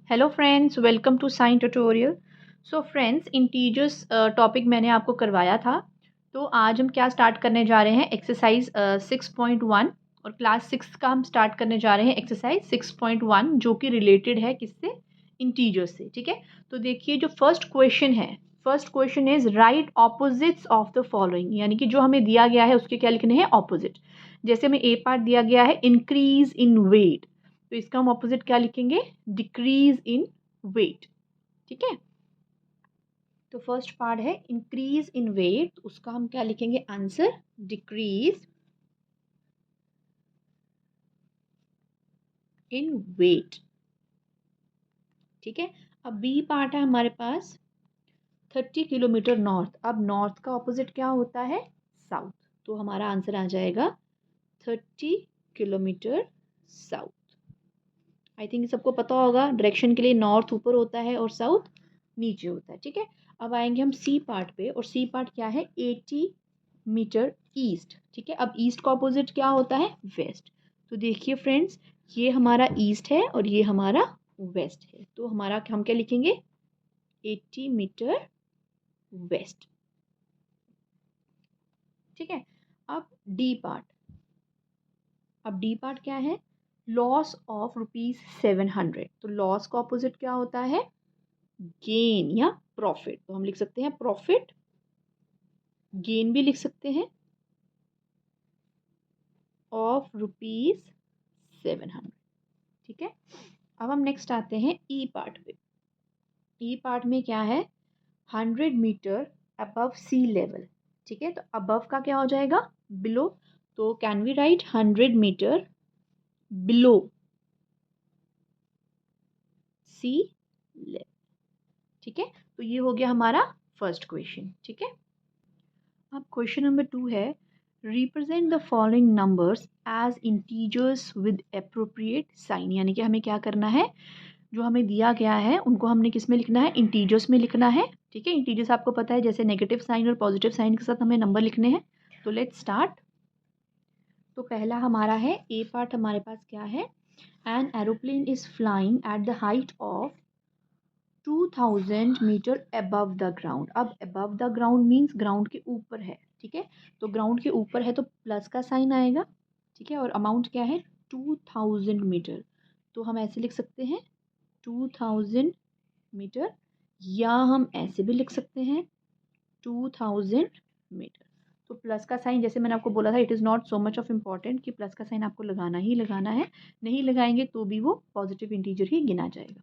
Hello friends, welcome to sign tutorial. So friends, integers topic मैंने आपको करवाया था। तो आज हम क्या स्टार्ट करने जा रहे हैं, एक्सरसाइज 6.1 और क्लास 6 का हम स्टार्ट करने जा रहे हैं एक्सरसाइज 6.1 जो कि रिलेटेड है किससे, इंटीजर्स से। ठीक है, तो देखिए जो फर्स्ट क्वेश्चन है, first question is right opposites of the following, यानी कि जो हमें दिया गया है उसके क्या लिखने हैं, ऑपोजिट। जैसे हमें ए पार्ट दिया गया है इंक्रीज इन वेट, तो इसका हम ऑपोजिट क्या लिखेंगे, डिक्रीज इन वेट। ठीक है, तो फर्स्ट पार्ट है इंक्रीज इन वेट, उसका हम क्या लिखेंगे, आंसर डिक्रीज इन वेट। ठीक है, अब बी पार्ट है हमारे पास 30 किलोमीटर नॉर्थ। अब नॉर्थ का ऑपोजिट क्या होता है, साउथ, तो हमारा आंसर आ जाएगा 30 किलोमीटर साउथ। आई थिंक सबको पता होगा, डायरेक्शन के लिए नॉर्थ ऊपर होता है और साउथ नीचे होता है। ठीक है, अब आएंगे हम सी पार्ट पे, और सी पार्ट क्या है, 80 मीटर ईस्ट। ठीक है, अब ईस्ट का ऑपोजिट क्या होता है, वेस्ट। तो देखिए फ्रेंड्स, ये हमारा ईस्ट है और ये हमारा वेस्ट है, तो हमारा हम क्या लिखेंगे, 80 मीटर वेस्ट। ठीक है, अब डी पार्ट, अब डी पार्ट क्या है, लॉस ऑफ ₹700। तो लॉस का ऑपोजिट क्या होता है, गेन या प्रॉफिट, तो हम लिख सकते हैं प्रॉफिट, गेन भी लिख सकते हैं, ऑफ ₹700। ठीक है, अब हम नेक्स्ट आते हैं ई पार्ट पे। ई पार्ट में क्या है, 100 मीटर अबव सी लेवल। ठीक है, तो अबव का क्या हो जाएगा, बिलो, तो can we write 100 metre below sea level. ठीक है, तो ये हो गया हमारा फर्स्ट क्वेश्चन। ठीक है, अब क्वेश्चन नंबर 2 है, represent the following numbers as integers with appropriate sign, यानी कि हमें क्या करना है, जो हमें दिया गया है उनको हमने किस में लिखना है, इंटीजर्स में लिखना है। ठीक है, इंटीजर्स आपको पता है जैसे नेगेटिव साइन और पॉजिटिव साइन के साथ हमें नंबर लिखने हैं। तो लेट्स स्टार्ट। तो पहला हमारा है ए पार्ट, हमारे पास क्या है, an aeroplane is flying at the height of 2000 metre above the ground. अब above the ground means ground के ऊपर है। ठीक है, तो ग्राउंड के ऊपर है तो प्लस का साइन आएगा। ठीक है, और अमाउंट क्या है, 2000 मीटर, तो हम ऐसे लिख सकते हैं 2000 मीटर, या हम ऐसे भी लिख सकते हैं 2000 मीटर। तो प्लस का साइन, जैसे मैंने आपको बोला था, it is not so much of important कि प्लस का साइन आपको लगाना ही लगाना है, नहीं लगाएंगे तो भी वो पॉजिटिव इंटीजर ही गिना जाएगा।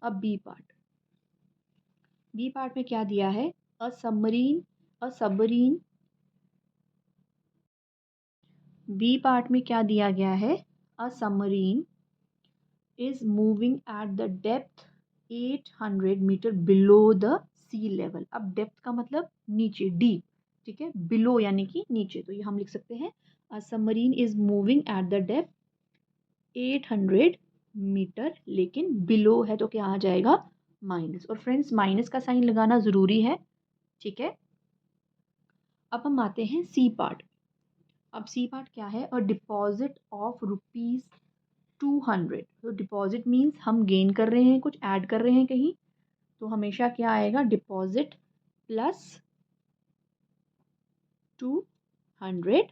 अब बी पार्ट, बी पार्ट में क्या दिया है, a submarine, a submarine, B part में क्या दिया गया है, a submarine is moving at the depth 800 metre below the sea level. अब डेप्थ का मतलब नीचे, डीप। ठीक है, बिलो यानी कि नीचे, तो ये हम लिख सकते हैं a submarine is moving at the depth 800 metre, लेकिन बिलो है तो क्या आ जाएगा, माइनस। और फ्रेंड्स, माइनस का साइन लगाना ज़रूरी है। ठीक है, अब हम आते हैं सी पार्ट। अब सी पार्ट क्या है, और डिपॉजिट ऑफ ₹200। तो डिपॉजिट मीन्स हम गेन कर रहे हैं, कुछ ऐड कर रहे हैं कहीं, तो हमेशा क्या आएगा, डिपॉजिट प्लस 200।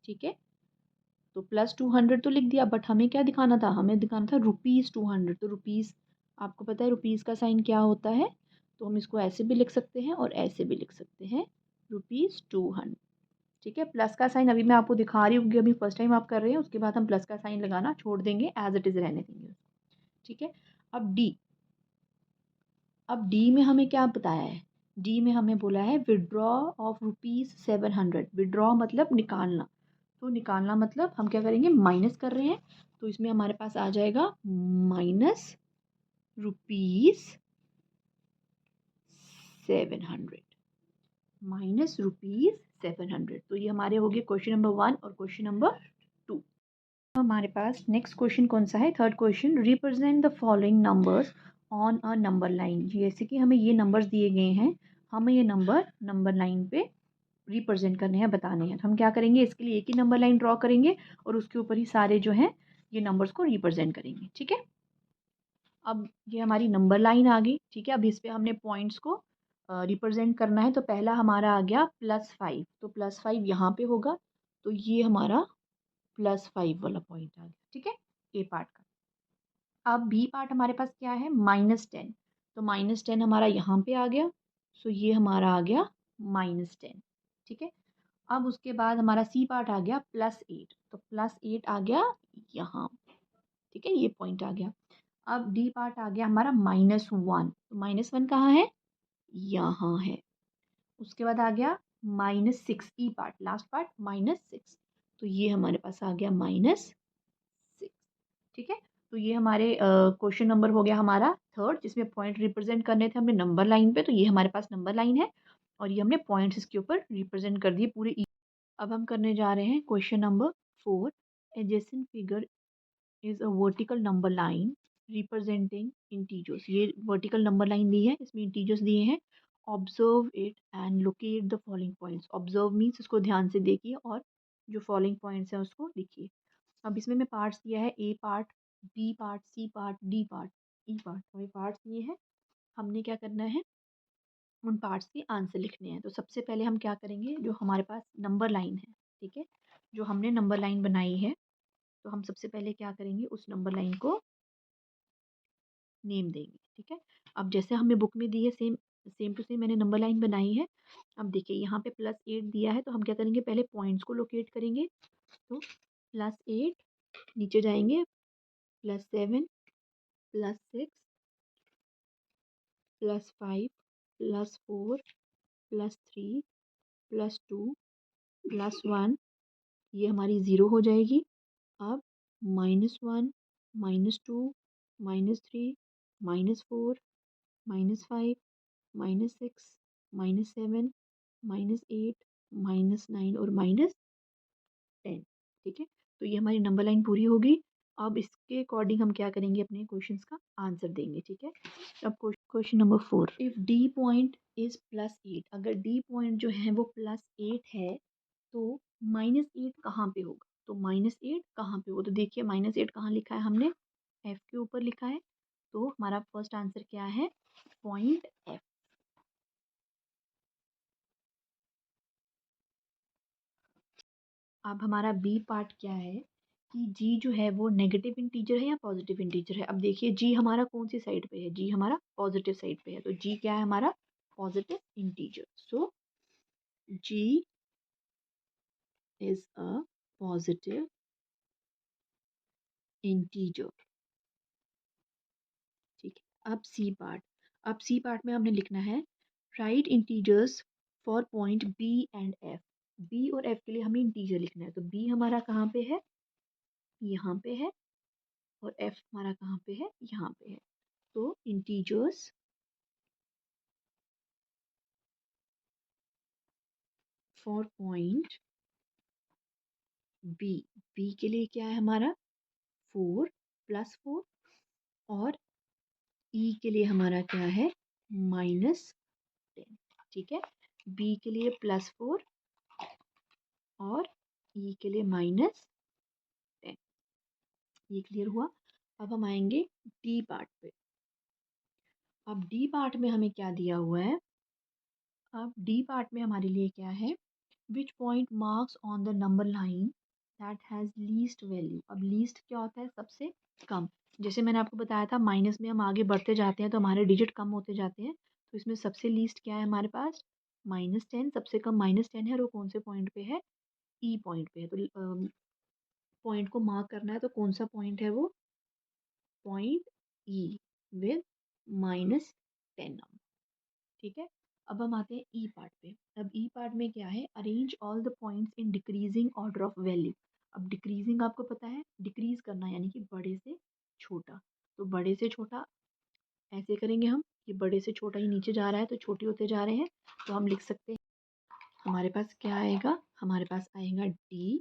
ठीक है, तो प्लस 200 तो लिख दिया, बट हमें क्या दिखाना था, हमें दिखाना था ₹200। तो रुपीज़, आपको पता है रुपीज़ का साइन क्या होता है, तो हम इसको ऐसे भी लिख सकते हैं और ऐसे भी लिख सकते हैं, ₹200। ठीक है, प्लस का साइन अभी मैं आपको दिखा रही हूँ कि अभी फर्स्ट टाइम आप कर रहे हैं, उसके बाद हम प्लस का साइन लगाना छोड़ देंगे, एज इट इज़ रहने देंगे। ठीक है, अब डी, अब डी में हमें क्या बताया है, डी में हमें बोला है विड्रॉ ऑफ ₹700। विड्रॉ मतलब निकालना, तो निकालना मतलब हम क्या करेंगे, माइनस कर रहे हैं, तो इसमें हमारे पास आ जाएगा माइनस ₹700, माइनस ₹700। तो ये हमारे हो गए क्वेश्चन नंबर 1 और क्वेश्चन नंबर 2। हमारे पास नेक्स्ट क्वेश्चन कौन सा है, third question, represent the following numbers on a number line. जैसे कि हमें ये नंबर्स दिए गए हैं, हमें ये नंबर लाइन पे रिप्रेजेंट करने हैं, बताने हैं। तो हम क्या करेंगे, इसके लिए एक ही नंबर लाइन ड्रॉ करेंगे और उसके ऊपर ही सारे जो हैं ये नंबर्स को रिप्रेजेंट करेंगे। ठीक है, अब ये हमारी नंबर लाइन आ गई, ठीक है। अब इस पे हमने पॉइंट्स को रिप्रेजेंट करना है। तो पहला हमारा आ गया +5, तो +5 यहाँ पे होगा, तो ये हमारा +5 वाला पॉइंट आ गया, ठीक है, ए पार्ट का। अब बी पार्ट हमारे पास क्या है, -10, तो -10 हमारा यहाँ पे आ गया, सो ये हमारा आ गया -10, ठीक है। अब उसके बाद हमारा सी पार्ट आ गया +8, तो +8 आ गया यहाँ, ठीक है, ये पॉइंट आ गया। अब डी पार्ट आ गया हमारा -1, तो -1 कहाँ है, यहाँ है। उसके बाद आ गया -6, ई पार्ट, लास्ट पार्ट -6, तो ये हमारे पास आ गया -6, ठीक है। तो ये हमारे क्वेश्चन नंबर हो गया हमारा थर्ड, जिसमें पॉइंट रिप्रेजेंट करने थे हमने नंबर लाइन पे, तो ये हमारे पास नंबर लाइन है और ये हमने पॉइंट्स इसके ऊपर रिप्रेजेंट कर दिए पूरे। अब हम करने जा रहे हैं question number 4। Adjacent figure is a vertical number line representing integers. ये वर्टिकल नंबर लाइन दी है, इसमें इंटीजर्स दिए हैं। Observe it and locate the following points. Observe means इसको ध्यान से देखिए और जो फॉलोइंग पॉइंट्स हैं उसको लिखिए। अब इसमें मैं पार्ट्स दिया है, A part, B part, C part, D part, E part, हमें पार्ट्स दिए हैं। हमने क्या करना है, उन पार्ट्स के आंसर लिखने हैं। तो सबसे पहले हम क्या करेंगे, जो हमारे पास नंबर लाइन है, ठीक है, जो हमने नंबर लाइन बनाई है, तो हम सबसे पहले क्या करेंगे, उस नंबर लाइन को नेम देंगे, ठीक है। अब जैसे हमें बुक में दी है, सेम सेम टू सेम मैंने नंबर लाइन बनाई है। अब देखिए यहाँ पे +8 दिया है, तो हम क्या करेंगे, पहले पॉइंट्स को लोकेट करेंगे। तो +8, नीचे जाएंगे, +7, +6, +5, +4, +3, +2, +1, ये हमारी ज़ीरो हो जाएगी। अब -1, -2, -3, -4, -5, -6, -7, -8, -9 और -10, ठीक है। तो ये हमारी नंबर लाइन पूरी हो गई। अब इसके अकॉर्डिंग हम क्या करेंगे, अपने क्वेश्चंस का आंसर देंगे, ठीक है। अब question number 4, if D point is +8, अगर डी पॉइंट जो है वो +8 है, तो -8 कहाँ पे होगा, तो -8 कहाँ पे होगा, तो देखिए -8 कहाँ लिखा है हमने, एफ के ऊपर लिखा है। तो हमारा फर्स्ट आंसर क्या है, पॉइंट एफ। अब हमारा बी पार्ट क्या है, कि जी जो है वो नेगेटिव इंटीजर है या पॉजिटिव इंटीजर है। अब देखिए जी हमारा कौन सी साइड पे है, जी हमारा पॉजिटिव साइड पे है, तो जी क्या है हमारा, positive integer. So G is a positive integer, ठीक है। अब सी पार्ट में हमने लिखना है, write integers for point B and F. B और एफ के लिए हमें इंटीजर लिखना है, तो बी हमारा कहाँ पे है, यहाँ पे है, और एफ हमारा कहाँ पे है, यहाँ पे है। तो integers for point B, B के लिए क्या है हमारा 4, +4, और ई के लिए हमारा क्या है, -10, ठीक है। बी के लिए +4 और ई के लिए -10, ये क्लियर हुआ। अब हम आएंगे डी पार्ट पे। अब डी पार्ट में हमें क्या दिया हुआ है, अब डी पार्ट में हमारे लिए क्या है, which point marks on the number line that has least value. अब लीस्ट क्या होता है, सबसे कम। जैसे मैंने आपको बताया था, माइनस में हम आगे बढ़ते जाते हैं तो हमारे डिजिट कम होते जाते हैं। तो इसमें सबसे लीस्ट क्या है हमारे पास, -10, सबसे कम -10 है, और वो कौन से पॉइंट पे है, ई पॉइंट पे है। तो पॉइंट को मार्क करना है, तो कौन सा पॉइंट है वो, पॉइंट ई विद -10, ठीक है। अब हम आते हैं ई पार्ट पे। अब ई पार्ट में क्या है, arrange all the points in decreasing order of value. अब डिक्रीजिंग आपको पता है, डिक्रीज करना यानी कि बड़े से छोटा। तो बड़े से छोटा ऐसे करेंगे हम, कि बड़े से छोटा ही नीचे जा रहा है तो छोटे होते जा रहे हैं। तो हम लिख सकते हैं, हमारे पास क्या आएगा, हमारे पास आएगा डी,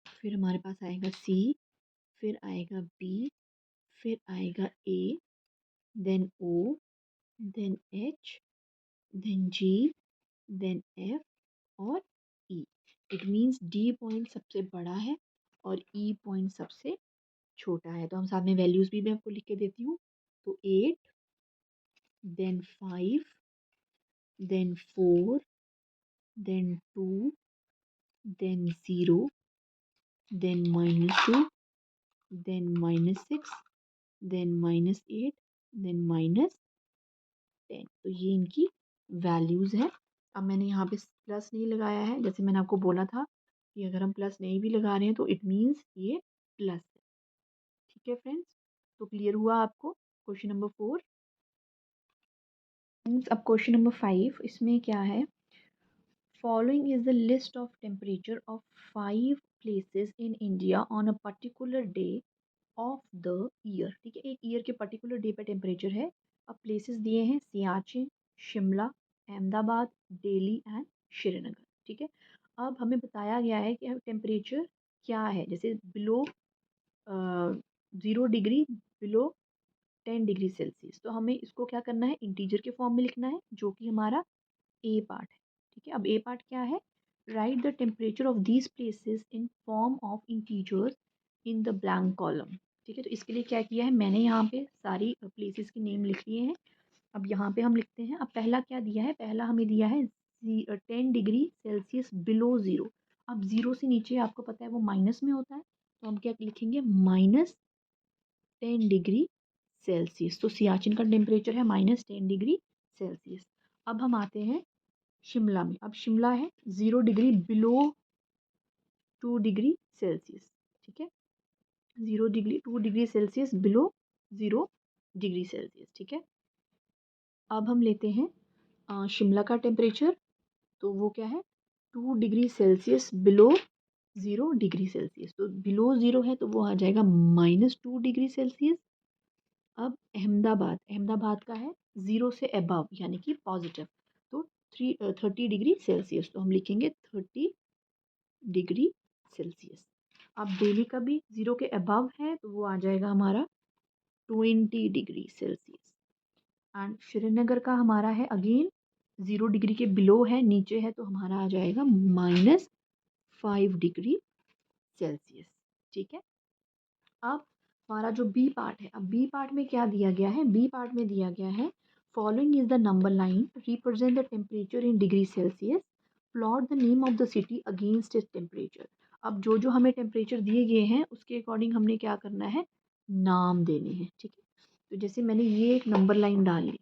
फिर हमारे पास आएगा सी, फिर आएगा बी, फिर आएगा ए, देन ओ, देन एच, देन जी, देन एफ और ई। इट मीन्स डी पॉइंट सबसे बड़ा है और ई पॉइंट सबसे छोटा है। तो हम साथ में वैल्यूज़ भी मैं आपको लिख के देती हूँ। तो 8, then 5, then 4, then 2, then 0, then -2, then -6, then -8, then -10। तो ये इनकी वैल्यूज़ है। अब मैंने यहाँ पे प्लस नहीं लगाया है, जैसे मैंने आपको बोला था कि अगर हम प्लस नहीं भी लगा रहे हैं तो इट मीन्स ये प्लस है। ठीक है फ्रेंड्स, तो क्लियर हुआ आपको क्वेश्चन नंबर 4। अब क्वेश्चन नंबर 5, इसमें क्या है, following is the list of temperature of 5 places in India on a particular day of the year. ठीक है, एक ईयर के पर्टिकुलर डे पे टेम्परेचर है। अब प्लेसेस दिए हैं सियाचिन, शिमला, अहमदाबाद, दिल्ली एंड श्रीनगर। ठीक है, अब हमें बताया गया है कि टेम्परेचर क्या है, जैसे below 0 degree, below 10 degree Celsius. तो हमें इसको क्या करना है, इंटीजर के फॉर्म में लिखना है, जो कि हमारा ए पार्ट है। ठीक है, अब ए पार्ट क्या है, write the temperature of these places in form of integers in the blank column. ठीक है, तो इसके लिए क्या किया है, मैंने यहाँ पे सारी प्लेसेस के नेम लिख लिए हैं। अब यहाँ पे हम लिखते हैं। अब पहला क्या दिया है, पहला हमें दिया है 10 डिग्री सेल्सियस बिलो ज़ीरो। अब ज़ीरो से नीचे आपको पता है वो माइनस में होता है, तो हम क्या लिखेंगे, -10 डिग्री सेल्सियस। तो सियाचिन का टेम्परेचर है -10 डिग्री सेल्सियस। अब हम आते हैं शिमला में। अब शिमला है 0 डिग्री बिलो 2 डिग्री सेल्सियस। ठीक है, 2 degree Celsius below 0 degree Celsius. ठीक है, अब हम लेते हैं शिमला का टेम्परेचर, तो वो क्या है, 2 degree Celsius below 0 degree Celsius. तो बिलो ज़ीरो है तो वो आ जाएगा -2 डिग्री सेल्सियस। अब अहमदाबाद का है 0 से अबव यानी कि पॉजिटिव, तो 30 डिग्री सेल्सियस। तो हम लिखेंगे 30 डिग्री सेल्सियस। अब दिल्ली का भी 0 के अबव है तो वो आ जाएगा हमारा 20 डिग्री सेल्सियस। एंड श्रीनगर का हमारा है अगेन 0 डिग्री के बिलो है, नीचे है, तो हमारा आ जाएगा -5 डिग्री सेल्सियस। ठीक है, अब हमारा जो बी पार्ट है, अब बी पार्ट में क्या दिया गया है, बी पार्ट में दिया गया है, following is the number line represent the temperature in degree Celsius, plot the name of the city against इस टेम्परेचर। अब जो जो हमें टेम्परेचर दिए गए हैं उसके अकॉर्डिंग हमने क्या करना है, नाम देने हैं। ठीक है, तो जैसे मैंने ये एक नंबर लाइन डाल ली,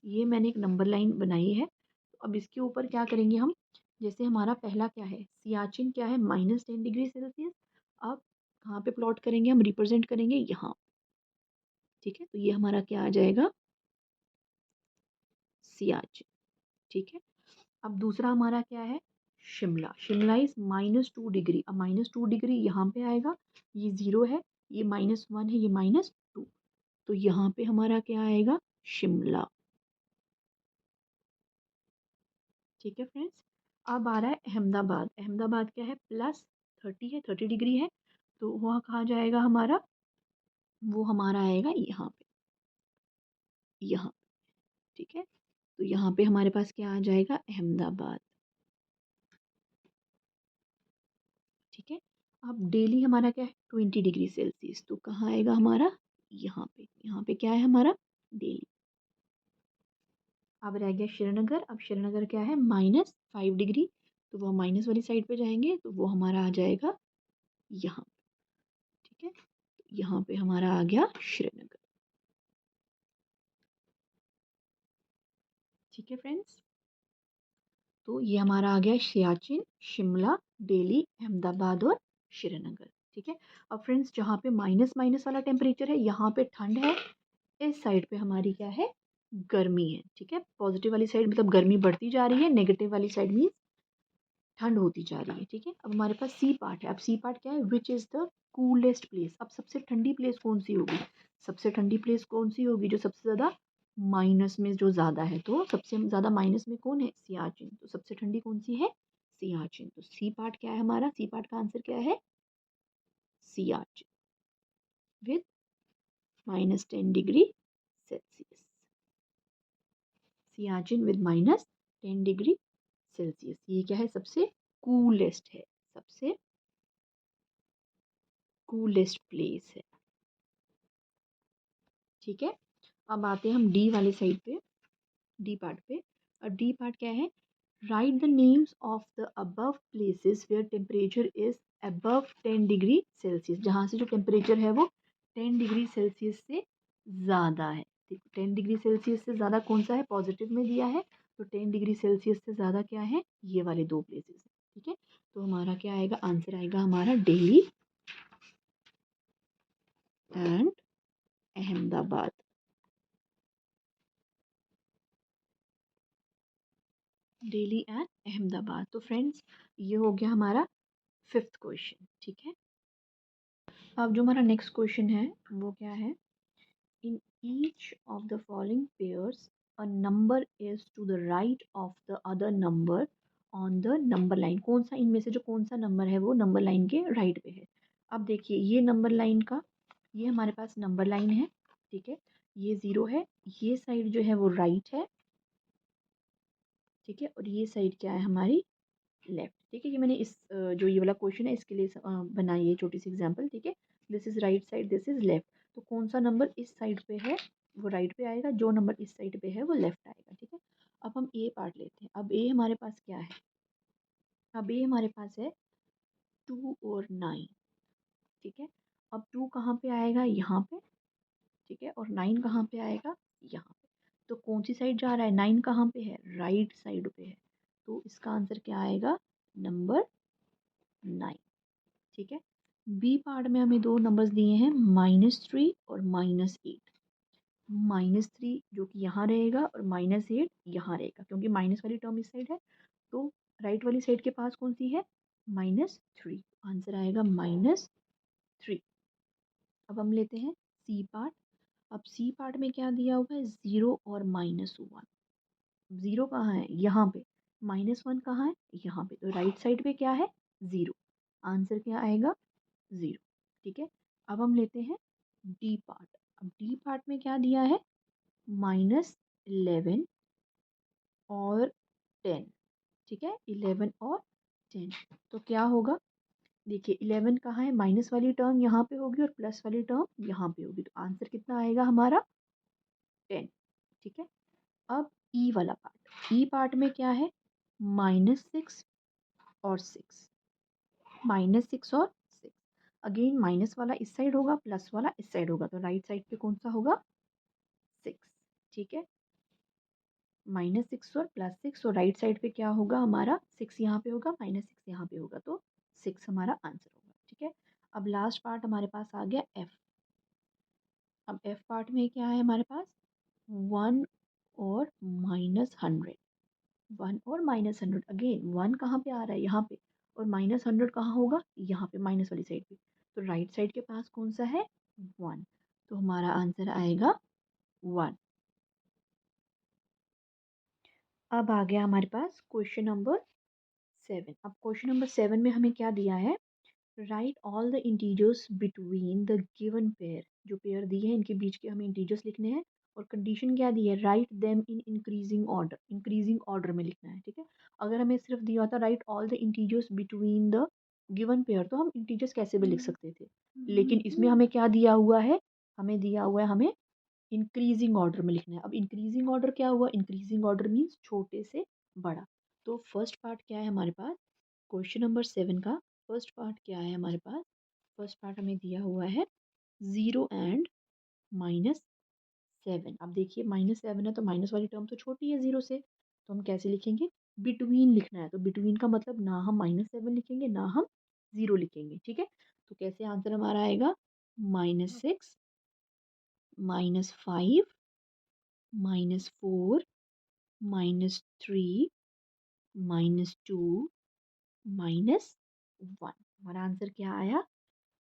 ये मैंने एक नंबर लाइन बनाई है, तो अब इसके ऊपर क्या करेंगे हम, जैसे हमारा पहला क्या है, सियाचिन क्या है, -10 डिग्री सेल्सियस। अब कहाँ पे प्लॉट करेंगे, हम रिप्रेजेंट करेंगे यहाँ। ठीक है, तो ये हमारा क्या आ जाएगा, सियाचिन। ठीक है, अब दूसरा हमारा क्या है, शिमला। Shimla is -2 degree. अब -2 डिग्री यहाँ पे आएगा, ये 0 है, ये -1 है, ये -2, तो यहाँ पे हमारा क्या आएगा, शिमला। ठीक है फ्रेंड्स, अब आ रहा है अहमदाबाद। अहमदाबाद क्या है, +30 है, 30 डिग्री है, तो वह कहाँ जाएगा हमारा, वो हमारा आएगा यहाँ पे, यहाँ। ठीक है, तो यहाँ पे हमारे पास क्या आ जाएगा, अहमदाबाद। ठीक है, अब दिल्ली हमारा क्या है, 20 डिग्री सेल्सियस, तो कहाँ आएगा हमारा, यहाँ पे क्या है हमारा, दिल्ली। अब रह गया श्रीनगर। अब श्रीनगर क्या है, -5 डिग्री, तो वो माइनस वाली साइड पे जाएंगे, तो वो हमारा आ जाएगा यहाँ। ठीक है, तो यहाँ पे हमारा आ गया श्रीनगर। ठीक है फ्रेंड्स, तो ये हमारा आ गया सियाचिन, शिमला, दिल्ली, अहमदाबाद और श्रीनगर। ठीक है, अब फ्रेंड्स जहाँ पे माइनस माइनस वाला टेम्परेचर है, यहाँ पे ठंड है, इस साइड पे हमारी क्या है, गर्मी है। ठीक है, पॉजिटिव वाली साइड मतलब गर्मी बढ़ती जा रही है, नेगेटिव वाली साइड मीन्स ठंड होती जा रही है। ठीक है, अब हमारे पास सी पार्ट है। अब सी पार्ट क्या है, which is the coolest place. अब सबसे ठंडी प्लेस कौन सी होगी, सबसे ठंडी प्लेस कौन सी होगी, जो सबसे ज़्यादा माइनस में जो ज़्यादा है, तो सबसे ज़्यादा माइनस में कौन है, सियाचिन। तो सबसे ठंडी कौन सी है, सियाचिन। तो सी पार्ट क्या है हमारा, सी पार्ट का आंसर क्या है, Siachen with -10 degree Celsius. Siachen with -10 degree Celsius, ये क्या है, सबसे कूलेस्ट है, सबसे कूलेस्ट प्लेस है। ठीक है, अब आते हैं हम डी वाले साइड पे, डी पार्ट पे। और डी पार्ट क्या है, write the names of the above places where temperature is above 10 degree Celsius. जहाँ से जो टेम्परेचर है वो 10 डिग्री सेल्सियस से ज़्यादा है। देखो 10 डिग्री सेल्सियस से ज़्यादा कौन सा है, पॉजिटिव में दिया है, तो 10 डिग्री सेल्सियस से ज़्यादा क्या है, ये वाले दो प्लेसेस है। ठीक है, तो हमारा क्या आएगा, आंसर आएगा हमारा दिल्ली एंड अहमदाबाद। दिल्ली एंड अहमदाबाद। तो फ्रेंड्स ये हो गया हमारा 5th क्वेश्चन। ठीक है, अब जो हमारा नेक्स्ट क्वेश्चन है वो क्या है, in each of the following pairs a number is to the right of the other number on the number line. कौन सा इनमें से जो कौन सा नंबर है वो नंबर लाइन के राइट पे है। अब देखिए ये नंबर लाइन का, ये हमारे पास नंबर लाइन है। ठीक है, ये 0 है, ये साइड जो है वो राइट है। ठीक है, और ये साइड क्या है हमारी, लेफ्ट। ठीक है, ये मैंने इस जो ये वाला क्वेश्चन है इसके लिए बनाई है छोटी सी एग्जांपल। ठीक है, this is right side, this is left. तो कौन सा नंबर इस साइड पे है वो राइट पे आएगा, जो नंबर इस साइड पे है वो लेफ्ट आएगा। ठीक है, अब हम ए पार्ट लेते हैं। अब ए हमारे पास क्या है, अब ए हमारे पास है 2 और 9। ठीक है, अब 2 कहाँ पे आएगा, यहाँ पे। ठीक है, और 9 कहाँ पे आएगा, यहाँ पे। तो कौन सी साइड जा रहा है, 9 कहाँ पे है, राइट साइड पे है। तो इसका आंसर क्या आएगा, नंबर 9। ठीक है, बी पार्ट में हमें दो नंबर्स दिए हैं, -3 और -8। -3 जो कि यहाँ रहेगा और -8 यहाँ रहेगा, क्योंकि माइनस वाली टर्म इस साइड है। तो राइट वाली साइड के पास कौन सी है, -3। आंसर आएगा -3। अब हम लेते हैं सी पार्ट। अब सी पार्ट में क्या दिया हुआ है, 0 और -1। 0 कहाँ है, यहाँ पे। -1 कहाँ है, यहाँ पे। तो राइट साइड पे क्या है, 0। आंसर क्या आएगा, 0। ठीक है, अब हम लेते हैं डी पार्ट। अब डी पार्ट में क्या दिया है, -11 और 10। ठीक है, 11 और 10। तो क्या होगा, देखिए 11 कहाँ है, माइनस वाली टर्म यहाँ पे होगी और प्लस वाली टर्म यहाँ पे होगी। तो आंसर कितना आएगा हमारा, 10। ठीक है, अब ई वाला पार्ट, ई पार्ट में क्या है, -6 और 6, -6 और 6। अगेन माइनस वाला इस साइड होगा, प्लस वाला इस साइड होगा। तो राइट साइड पे कौन सा होगा, 6। ठीक है, -6 और +6, और राइट साइड पे क्या होगा हमारा, 6 यहाँ पे होगा, -6 यहाँ पे होगा। तो 6 हमारा आंसर होगा। ठीक है, अब लास्ट पार्ट हमारे पास आ गया एफ। अब एफ पार्ट में क्या है हमारे पास, 1 और -100। 1 और -100। अगेन 1 कहाँ पे आ रहा है, यहाँ पे। और -100 कहाँ होगा, यहाँ पे, माइनस वाली साइड पे। तो राइट साइड के पास कौन सा है, 1। तो हमारा आंसर आएगा 1। अब आ गया हमारे पास क्वेश्चन नंबर 7। अब क्वेश्चन नंबर 7 में हमें क्या दिया है, right all the integers between the given pair. जो पेयर दिए हैं इनके बीच के हमें इंटीजर्स लिखने हैं। और कंडीशन क्या दी है, write them in increasing order, increasing order में लिखना है। ठीक है, अगर हमें सिर्फ दिया होता right all the integers between the given pair, तो हम इंटीजर्स कैसे भी लिख सकते थे। लेकिन इसमें हमें क्या दिया हुआ है, हमें दिया हुआ है हमें इंक्रीजिंग ऑर्डर में लिखना है। अब इंक्रीजिंग ऑर्डर क्या हुआ, इंक्रीजिंग ऑर्डर मीन्स छोटे से बड़ा। तो फर्स्ट पार्ट क्या है हमारे पास, क्वेश्चन नंबर 7 का फर्स्ट पार्ट क्या है हमारे पास, फर्स्ट पार्ट हमें दिया हुआ है 0 एंड -7। अब देखिए -7 है तो माइनस वाली टर्म तो छोटी है 0 से, तो हम कैसे लिखेंगे, बिटवीन लिखना है। तो बिटवीन का मतलब ना हम -7 लिखेंगे ना हम 0 लिखेंगे। ठीक है, तो कैसे आंसर हमारा आएगा, -6, -5, -4, -3, -2, -1। हमारा आंसर क्या आया,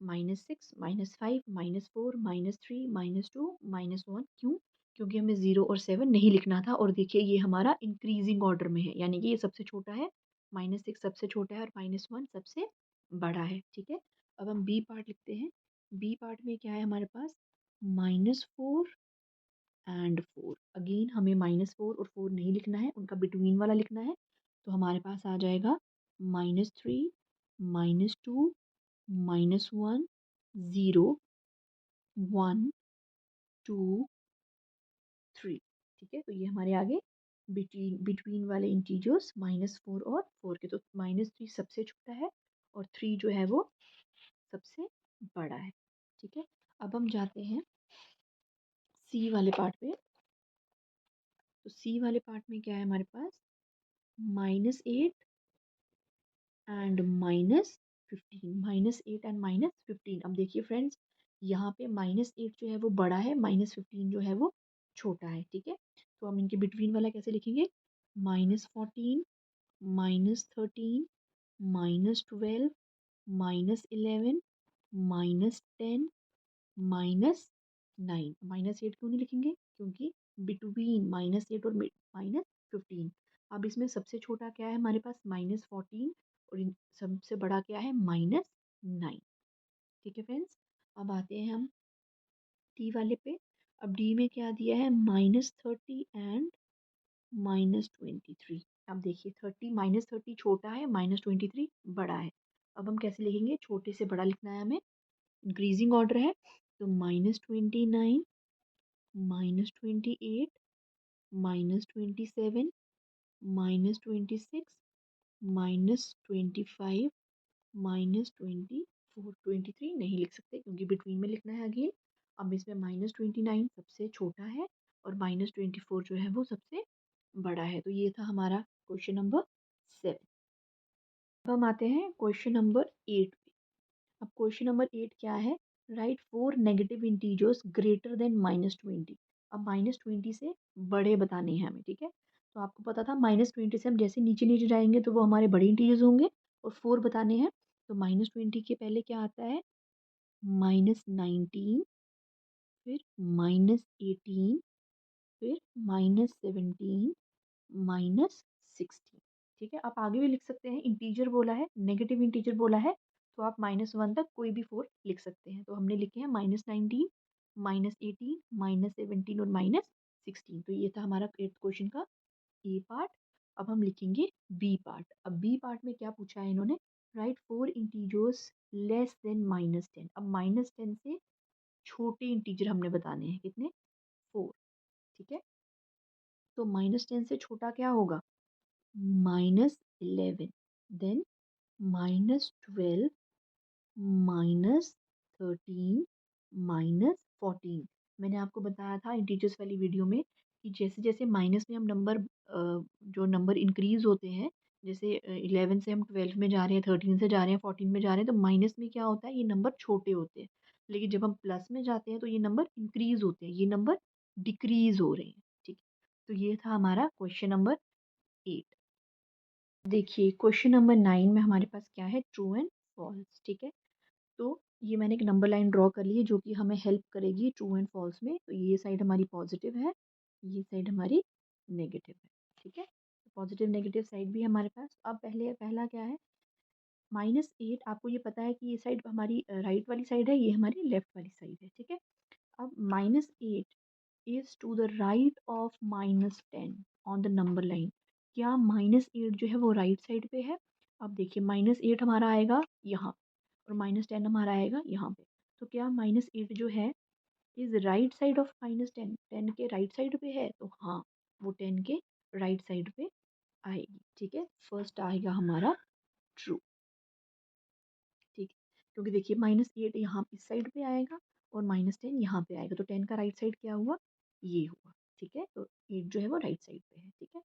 -6, -5, -4, -3, -2, -1। क्यों, क्योंकि हमें 0 और 7 नहीं लिखना था। और देखिए ये हमारा इंक्रीजिंग ऑर्डर में है, यानी कि ये सबसे छोटा है, -6 सबसे छोटा है और -1 सबसे बड़ा है। ठीक है, अब हम बी पार्ट लिखते हैं। बी पार्ट में क्या है हमारे पास, -4 एंड 4। अगेन हमें -4 और 4 नहीं लिखना है, उनका बिटवीन वाला लिखना है। तो हमारे पास आ जाएगा -3, -2, -1, 0, 1, 2, 3। ठीक है, तो ये हमारे आगे बिटवीन बिटवीन वाले इंटीजर्स -4 और 4 के, तो -3 सबसे छोटा है और 3 जो है वो सबसे बड़ा है। ठीक है, अब हम जाते हैं सी वाले पार्ट पे। तो सी वाले पार्ट में क्या है हमारे पास, -8 एंड -15, -8 एंड -15। अब देखिए फ्रेंड्स, यहाँ पे -8 जो है वो बड़ा है, -15 जो है वो छोटा है। ठीक है, तो हम इनके बिटवीन वाला कैसे लिखेंगे, -14, -13, -12, -11, -10, -9। -8 क्यों नहीं लिखेंगे, क्योंकि बिटवीन -8 और -15। अब इसमें सबसे छोटा क्या है हमारे पास, -14, और सबसे बड़ा क्या है, -9। ठीक है फ्रेंड्स, अब आते हैं हम डी वाले पे। अब डी में क्या दिया है, -30 एंड -23। अब देखिए 30 छोटा है, -23 बड़ा है। अब हम कैसे लिखेंगे, छोटे से बड़ा लिखना है हमें, इंक्रीजिंग ऑर्डर है, तो -29, -28, -27, -26, -25, -24। 23 नहीं लिख सकते क्योंकि बिटवीन में लिखना है अगेन। अब इसमें -29 सबसे छोटा है और -24 जो है वो सबसे बड़ा है। तो ये था हमारा क्वेश्चन नंबर 7। अब हम आते हैं क्वेश्चन नंबर 8 पे। अब क्वेश्चन नंबर 8 क्या है, right 4 negative integers greater than -20। अब -20 से बड़े बताने हैं हमें। ठीक है, तो आपको पता था -20 से हम जैसे नीचे नीचे जाएंगे तो वो हमारे बड़े इंटीजर्स होंगे, और 4 बताने हैं। तो -20 के पहले क्या आता है, -19, फिर -18, फिर -17, -16। ठीक है, आप आगे भी लिख सकते हैं, इंटीजर बोला है, नेगेटिव इंटीजर बोला है, तो आप -1 तक कोई भी 4 लिख सकते हैं। तो हमने लिखे हैं -19, -18, -17 और -16। तो ये था हमारा 8th क्वेश्चन का ए पार्ट। अब हम लिखेंगे बी पार्ट। अब बी पार्ट में क्या पूछा है इन्होंने, राइट 4 इंटीजर्स लेस देन -10। अब -10 से छोटे इंटीजर हमने बताने हैं, कितने, 4। ठीक है, तो -10 से छोटा क्या होगा, -11, देन -12, -13, -14। मैंने आपको बताया था इंटीजर्स वाली वीडियो में कि जैसे जैसे माइनस में हम नंबर जो नंबर इंक्रीज होते हैं, जैसे 11 से हम 12 में जा रहे हैं, 13 से जा रहे हैं, 14 में जा रहे हैं, तो माइनस में क्या होता है, ये नंबर छोटे होते हैं। लेकिन जब हम प्लस में जाते हैं तो ये नंबर इंक्रीज होते हैं, ये नंबर डिक्रीज हो रहे हैं। ठीक है, तो ये था हमारा क्वेश्चन नंबर 8। देखिए क्वेश्चन नंबर 9 में हमारे पास क्या है, ट्रू एंड फॉल्स। ठीक है, तो ये मैंने एक नंबर लाइन ड्रॉ कर ली है जो कि हमें हेल्प करेगी ट्रू एंड फॉल्स में। तो ये साइड हमारी पॉजिटिव है, ये साइड हमारी नेगेटिव है। ठीक है, तो पॉजिटिव नेगेटिव साइड भी हमारे पास। अब पहला क्या है, -8। आपको ये पता है कि ये साइड हमारी राइट वाली साइड है, ये हमारी लेफ्ट वाली साइड है। ठीक है, अब -8 is to the right of -10 on the number line. क्या -8 जो है वो राइट साइड पे है। अब देखिए -8 हमारा आएगा यहाँ, और -10 हमारा आएगा यहाँ पे। तो क्या -8 जो है इज राइट साइड ऑफ -10, 10 के राइट साइड पे है, तो हाँ, वो 10 के राइट साइड पे आएगी। ठीक है, फर्स्ट आएगा हमारा ट्रू। ठीक है, क्योंकि देखिए -8 यहाँ इस साइड पे आएगा और -10 यहाँ पे आएगा, तो 10 का राइट साइड क्या हुआ, ये हुआ। ठीक है, तो 8 जो है वो राइट साइड पे है। ठीक है,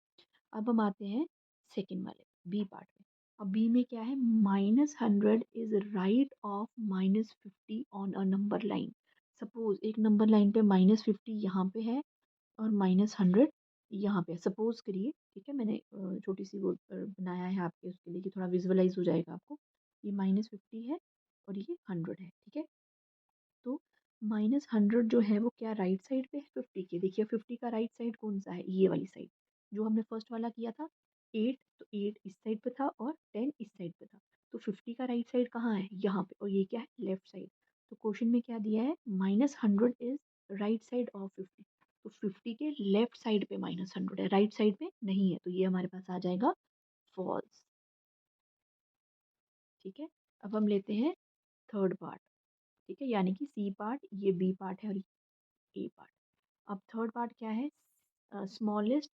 अब हम आते हैं सेकेंड वाले बी पार्ट में। अब बी में क्या है, -100 is right of -50 on a number line. Suppose एक नंबर लाइन पे -50 यहाँ पे है और -100 यहाँ पे, सपोज करिए। ठीक है, मैंने छोटी सी वो बनाया है आपके उसके लिए कि थोड़ा विजुअलाइज हो जाएगा आपको। ये -50 है और ये 100 है। ठीक है, तो -100 जो है वो क्या राइट साइड पे है 50 के। देखिए 50 का राइट साइड कौन सा है, ये वाली साइड जो हमने फर्स्ट वाला किया था 8, तो 8 इस साइड पे था और 10 इस साइड पे था। तो 50 का राइट साइड कहाँ है, यहाँ पे, और ये क्या है, लेफ्ट साइड। तो क्वेश्चन में क्या दिया है, -100 इज राइट साइड ऑफ 50। तो 50 के लेफ्ट साइड पे -100 है, राइट साइड पे नहीं है, तो ये हमारे पास आ जाएगा फॉल्स। ठीक है, अब हम लेते हैं थर्ड पार्ट। ठीक है, यानी कि सी पार्ट, ये बी पार्ट है और ए पार्ट। अब थर्ड पार्ट क्या है, स्मॉलेस्ट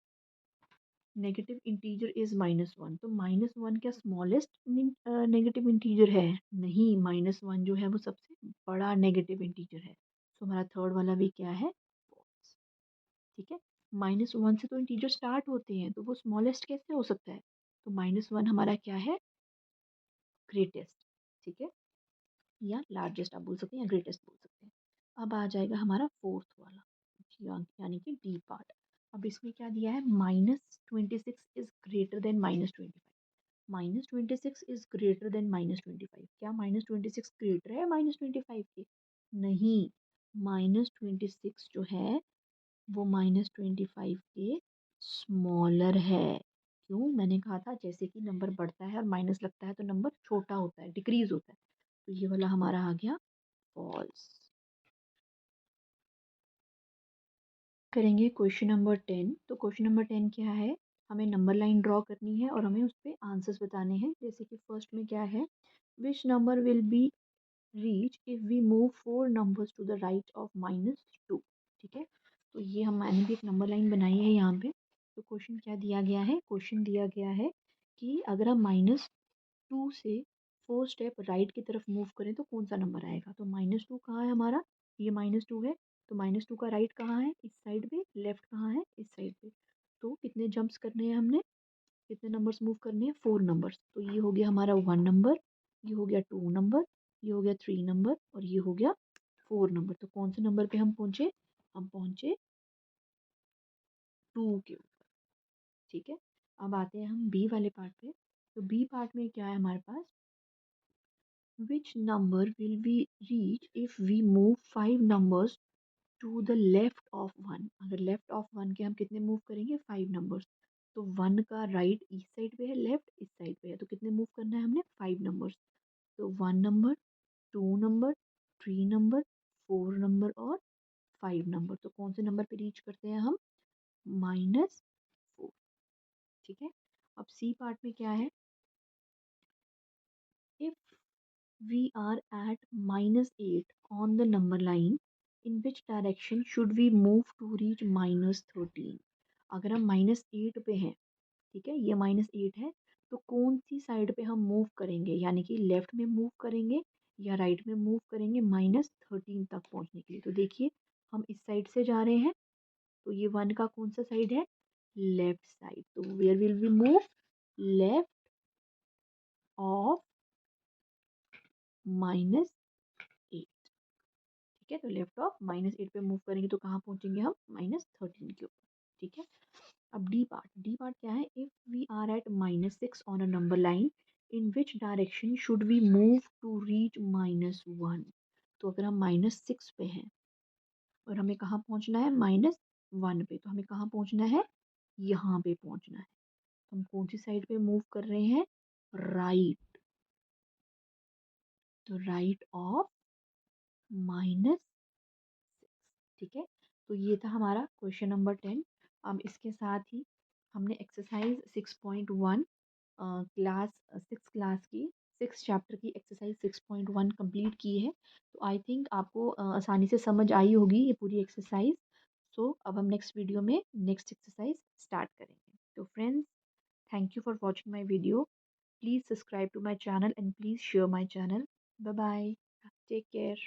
नेगेटिव इंटीजर इज -1, तो -1 क्या स्मॉलेस्ट नेगेटिव इंटीजर है? नहीं, -1 जो है वो सबसे बड़ा नेगेटिव इंटीजर है। तो हमारा थर्ड वाला भी क्या है? false। ठीक है, -1 से तो इंटीजर स्टार्ट होते हैं, तो वो स्मॉलेस्ट कैसे हो सकता है? तो -1 हमारा क्या है? ग्रेटेस्ट। ठीक है, या लार्जेस्ट आप बोल सकते हैं या ग्रेटेस्ट बोल सकते हैं। अब आ जाएगा हमारा फोर्थ वाला, यानी कि डी पार्ट। अब इसमें क्या दिया है? -26 is greater than -25। -26 is greater than -25। क्या -26 ग्रेटर है -25 के? नहीं, -26 जो है वो -25 के स्मॉलर है। क्यों? मैंने कहा था जैसे कि नंबर बढ़ता है और माइनस लगता है तो नंबर छोटा होता है, डिक्रीज होता है। तो ये वाला हमारा आ गया फॉल्स। करेंगे क्वेश्चन नंबर 10। तो क्वेश्चन नंबर 10 क्या है? हमें नंबर लाइन ड्रॉ करनी है और हमें उस पर आंसर्स बताने हैं। जैसे कि फर्स्ट में क्या है? Which number will be reach if we move 4 numbers to the right of -2। ठीक है, तो ये मैंने भी एक नंबर लाइन बनाई है यहाँ पे। तो क्वेश्चन क्या दिया गया है? क्वेश्चन दिया गया है कि अगर हम -2 से 4 स्टेप राइट की तरफ मूव करें तो कौन सा नंबर आएगा? तो -2 कहाँ है हमारा? ये -2 है, तो -2 का राइट कहाँ है? इस साइड पे। लेफ्ट कहाँ है? इस साइड पे। तो कितने जंप्स करने हैं हमने? कितने नंबर्स मूव करने हैं? 4 नंबर्स। तो ये हो गया हमारा 1 नंबर, ये हो गया 2 नंबर, ये हो गया 3 नंबर और ये हो गया 4 नंबर। तो कौन से नंबर पे हम पहुंचे? हम पहुंचे 2 के ऊपर। ठीक है, अब आते हैं हम बी वाले पार्ट पे। तो बी पार्ट में क्या है हमारे पास? Which number will we reach if we move 5 numbers to the left of 1। अगर लेफ्ट ऑफ 1 के हम कितने मूव करेंगे? 5 नंबर्स। तो 1 का राइट इस साइड पे है, लेफ्ट इस साइड पे है, तो कितने मूव करना है हमने? 5 नंबर्स। तो 1 नंबर, 2 नंबर, 3 नंबर, 4 नंबर और 5 नंबर। तो कौन से नंबर पे रीच करते हैं हम? -4। ठीक है, अब सी पार्ट में क्या है? If we are at -8 on the number line, in which direction should we move to reach -13। अगर हम -8 पे हैं, ठीक है, ये -8 है, तो कौन सी साइड पे हम मूव करेंगे? यानी कि लेफ्ट में मूव करेंगे या राइट में मूव करेंगे -13 तक पहुंचने के लिए? तो देखिए, हम इस साइड से जा रहे हैं, तो ये 1 का कौन सा साइड है? Left side. तो where will we move? Left of -8। ठीक है, तो लेफ्ट ऑफ -8 पे मूव करेंगे तो कहाँ पहुंचेंगे हम? -13 के ऊपर। ठीक है, अब डी पार्ट। डी पार्ट क्या है? If we are at -6 on a number line, in which direction should we move to reach -1। तो अगर हम -6 पे हैं और हमें कहाँ पहुंचना है? -1 पे, तो हमें कहाँ पहुंचना है? यहाँ पे पहुंचना है। तो हम कौन सी साइड पे मूव कर रहे हैं? राइट। तो राइट ऑफ -6। ठीक है, तो ये था हमारा क्वेश्चन नंबर 10। अब इसके साथ ही हमने एक्सरसाइज 6.1 क्लास 6 क्लास की 6 चैप्टर की एक्सरसाइज 6.1 कंप्लीट की है। तो आई थिंक आपको आसानी से समझ आई होगी ये पूरी एक्सरसाइज। सो अब हम नेक्स्ट वीडियो में नेक्स्ट एक्सरसाइज स्टार्ट करेंगे। तो friends, thank you for watching my video. Please subscribe to my channel and please share my channel. Bye bye, take care.